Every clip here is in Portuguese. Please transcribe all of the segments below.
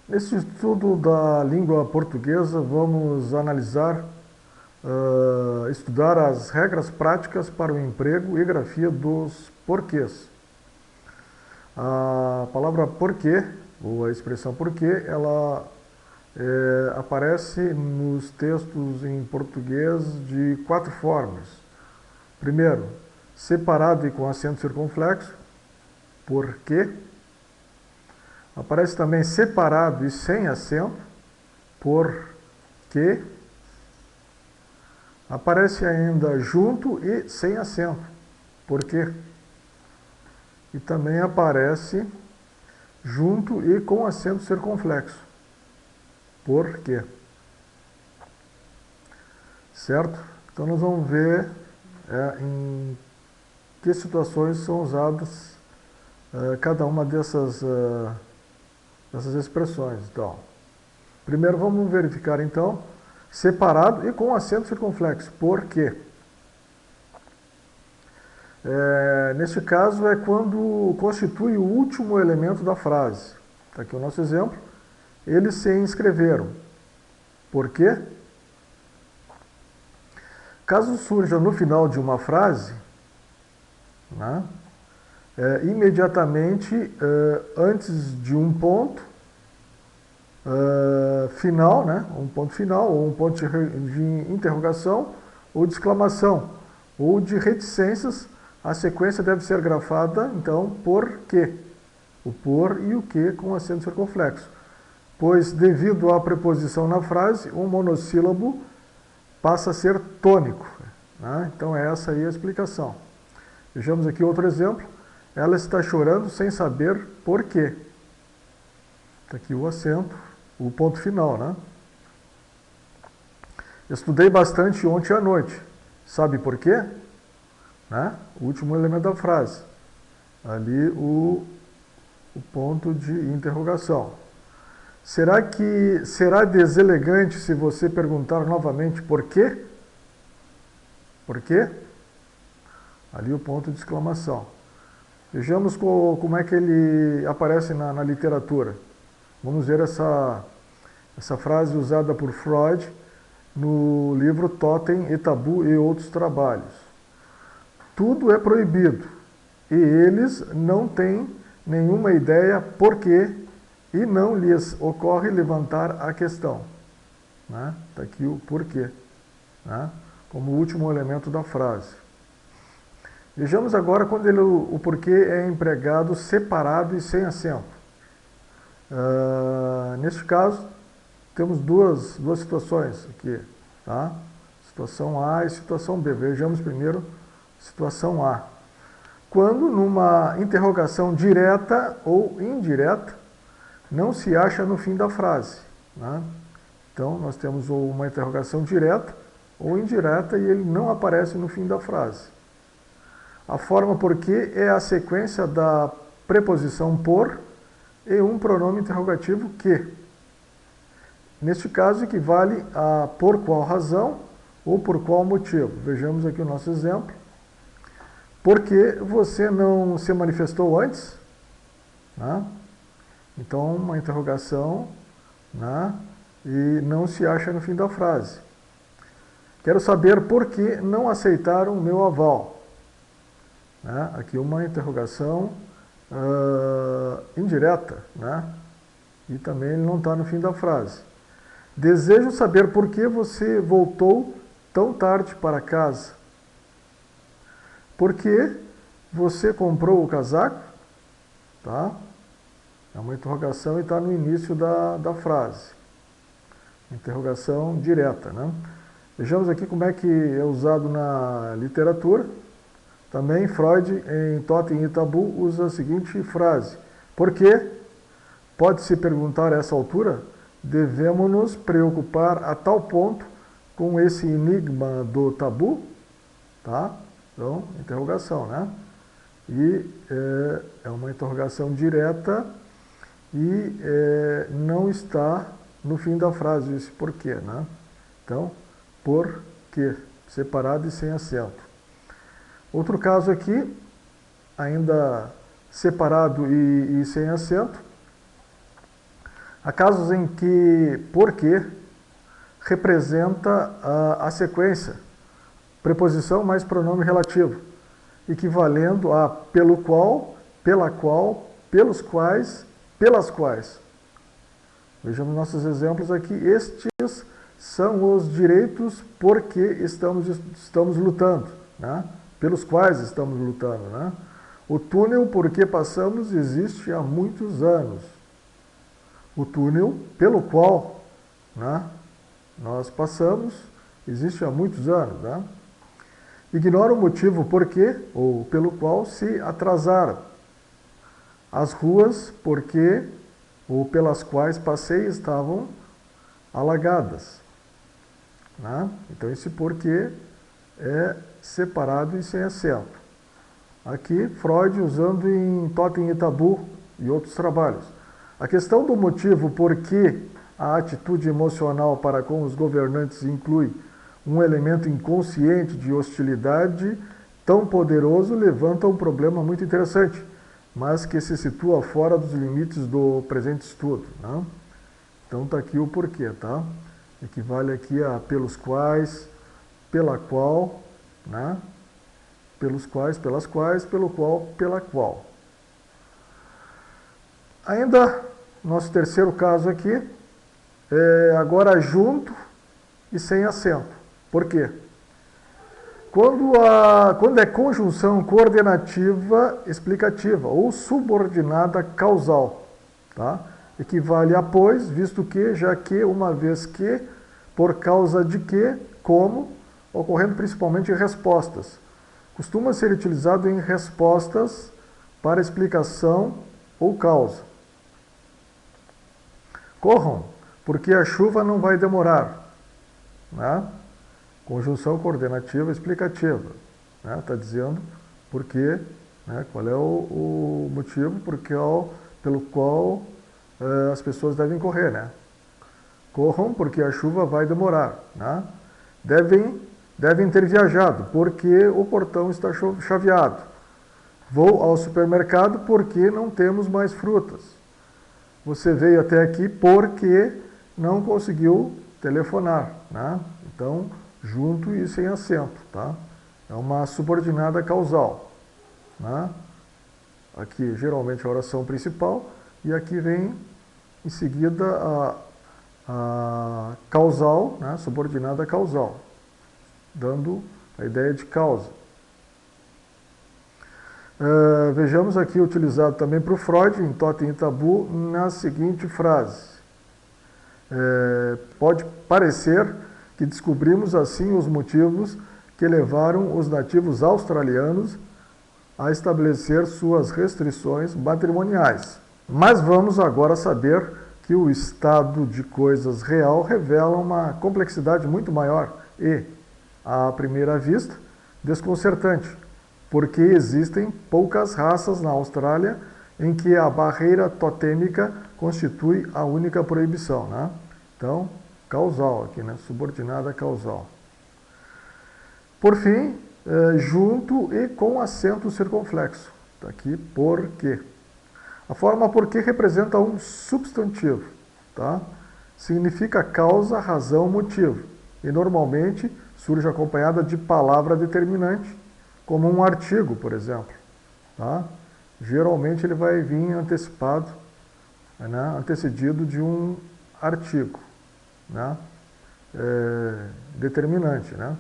Nesse estudo da língua portuguesa, vamos analisar, estudar as regras práticas para o emprego e grafia dos porquês. A palavra porquê, ou a expressão porquê, ela aparece nos textos em português de 4 formas. Primeiro, separado e com acento circunflexo, porquê. Aparece também separado e sem acento, porque. Aparece ainda junto e sem acento, porque. E também aparece junto e com acento circunflexo, porque. Certo? Então nós vamos ver em que situações são usadas cada uma dessas expressões. Então, primeiro vamos verificar então separado e com acento circunflexo. Por quê? Neste caso é quando constitui o último elemento da frase. Está aqui o nosso exemplo. Eles se inscreveram. Por quê? Caso surja no final de uma frase, né, imediatamente antes de um ponto final, né, um ponto final, ou um ponto de interrogação, ou de exclamação, ou de reticências, a sequência deve ser grafada, então, por quê? O por e o que com acento circunflexo. Pois, devido à preposição na frase, um monossílabo passa a ser tônico. Né? Então, essa aí é a explicação. Vejamos aqui outro exemplo. Ela está chorando sem saber por quê. Está aqui o acento, o ponto final, né? Estudei bastante ontem à noite. Sabe por quê? Né? O último elemento da frase. Ali o ponto de interrogação. Será deselegante se você perguntar novamente por quê? Por quê? Ali o ponto de exclamação. Vejamos como é que ele aparece na literatura. Vamos ver essa frase usada por Freud no livro Totem e Tabu e Outros Trabalhos. Tudo é proibido e eles não têm nenhuma ideia por quê e não lhes ocorre levantar a questão. Né? Está aqui o porquê, né? Como último elemento da frase. Vejamos agora quando o porquê é empregado separado e sem acento. Neste caso, temos duas situações aqui. Tá? Situação A e situação B. Vejamos primeiro situação A. Quando numa interrogação direta ou indireta, não se acha no fim da frase. Né? Então, nós temos uma interrogação direta ou indireta e ele não aparece no fim da frase. A forma porque é a sequência da preposição por e um pronome interrogativo que. Neste caso, equivale a por qual razão ou por qual motivo. Vejamos aqui o nosso exemplo. Por que você não se manifestou antes? Né? Então, uma interrogação, né? E não se acha no fim da frase. Quero saber por que não aceitaram o meu aval. Né? Aqui uma interrogação indireta, né? E também ele não está no fim da frase. Desejo saber por que você voltou tão tarde para casa. Por que você comprou o casaco? Tá? É uma interrogação e está no início da frase. Interrogação direta, né? Vejamos aqui como é que é usado na literatura. Também Freud, em Totem e Tabu, usa a seguinte frase. Por que, pode-se perguntar a essa altura, devemos nos preocupar a tal ponto com esse enigma do tabu? Tá? Então, interrogação, né? E é uma interrogação direta e não está no fim da frase esse porquê, né? Então, por quê? Separado e sem acento. Outro caso aqui, ainda separado e sem acento. Há casos em que porque representa a sequência, preposição mais pronome relativo, equivalendo a pelo qual, pela qual, pelos quais, pelas quais. Vejamos nossos exemplos aqui. Estes são os direitos por que estamos lutando, né? Pelos quais estamos lutando, né? O túnel por que passamos existe há muitos anos. O túnel pelo qual, né, nós passamos existe há muitos anos, né? Ignora o motivo por que ou pelo qual se atrasaram. As ruas por que ou pelas quais passei estavam alagadas, né? Então esse porquê é separado e sem acento. Aqui Freud usando em Totem e Tabu e outros trabalhos. A questão do motivo por que a atitude emocional para com os governantes inclui um elemento inconsciente de hostilidade tão poderoso levanta um problema muito interessante, mas que se situa fora dos limites do presente estudo, né? Então está aqui o porquê, tá? Equivale aqui a pelos quais, pela qual, né? Pelos quais, pelas quais, pelo qual, pela qual. Ainda, nosso terceiro caso aqui, agora junto e sem acento. Por quê? Quando é conjunção coordenativa explicativa ou subordinada causal, tá? Equivale a pois, visto que, já que, uma vez que, por causa de que, como, ocorrendo principalmente em respostas. Costuma ser utilizado em respostas para explicação ou causa. Corram, porque a chuva não vai demorar, né? Conjunção coordenativa explicativa, né? Está dizendo por quê, né? Qual é o motivo pelo qual as pessoas devem correr, né? Corram porque a chuva vai demorar, né? Devem ter viajado porque o portão está chaveado. Vou ao supermercado porque não temos mais frutas. Você veio até aqui porque não conseguiu telefonar, né? Então, junto e sem acento, tá? É uma subordinada causal, né? Aqui, geralmente, a oração principal, e aqui vem, em seguida, a causal, né? Subordinada causal, dando a ideia de causa. Vejamos aqui, utilizado também por Freud, em Totem e Tabu, na seguinte frase. Pode parecer que descobrimos assim os motivos que levaram os nativos australianos a estabelecer suas restrições matrimoniais. Mas vamos agora saber que o estado de coisas real revela uma complexidade muito maior e, à primeira vista, desconcertante, porque existem poucas raças na Austrália em que a barreira totêmica constitui a única proibição, né? Então, causal aqui, né? Subordinada causal. Por fim, junto e com acento circunflexo. Está aqui, por quê. A forma por quê representa um substantivo, tá? Significa causa, razão, motivo. E normalmente surge acompanhada de palavra determinante, como um artigo, por exemplo, tá? Geralmente ele vai vir antecipado, né? Antecedido de um artigo, né? Determinante, né?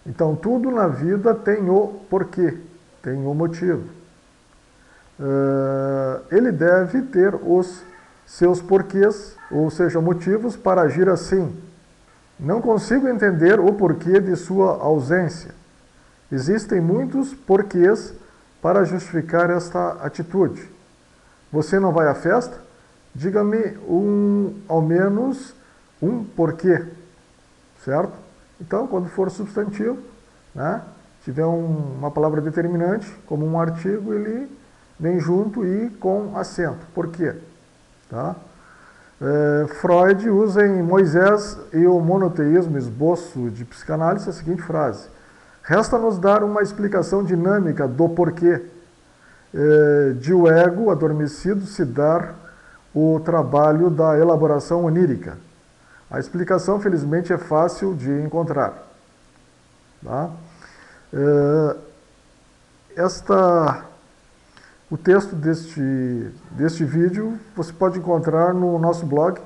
Então, tudo na vida tem o porquê, tem o motivo. Ele deve ter os seus porquês, ou seja, motivos para agir assim. Não consigo entender o porquê de sua ausência. Existem muitos porquês para justificar esta atitude. Você não vai à festa? Diga-me ao menos um porquê, certo? Então, quando for substantivo, né, tiver uma palavra determinante, como um artigo, ele vem junto e com acento. Por quê? Tá? Freud usa em Moisés e o Monoteísmo, esboço de psicanálise, a seguinte frase. Resta-nos dar uma explicação dinâmica do porquê de o ego adormecido se dar o trabalho da elaboração onírica. A explicação, felizmente, é fácil de encontrar. Tá? O texto deste vídeo você pode encontrar no nosso blog,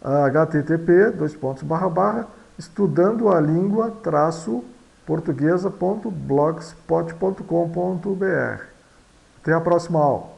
http://estudandoalingua-portuguesa.blogspot.com.br. Até a próxima aula.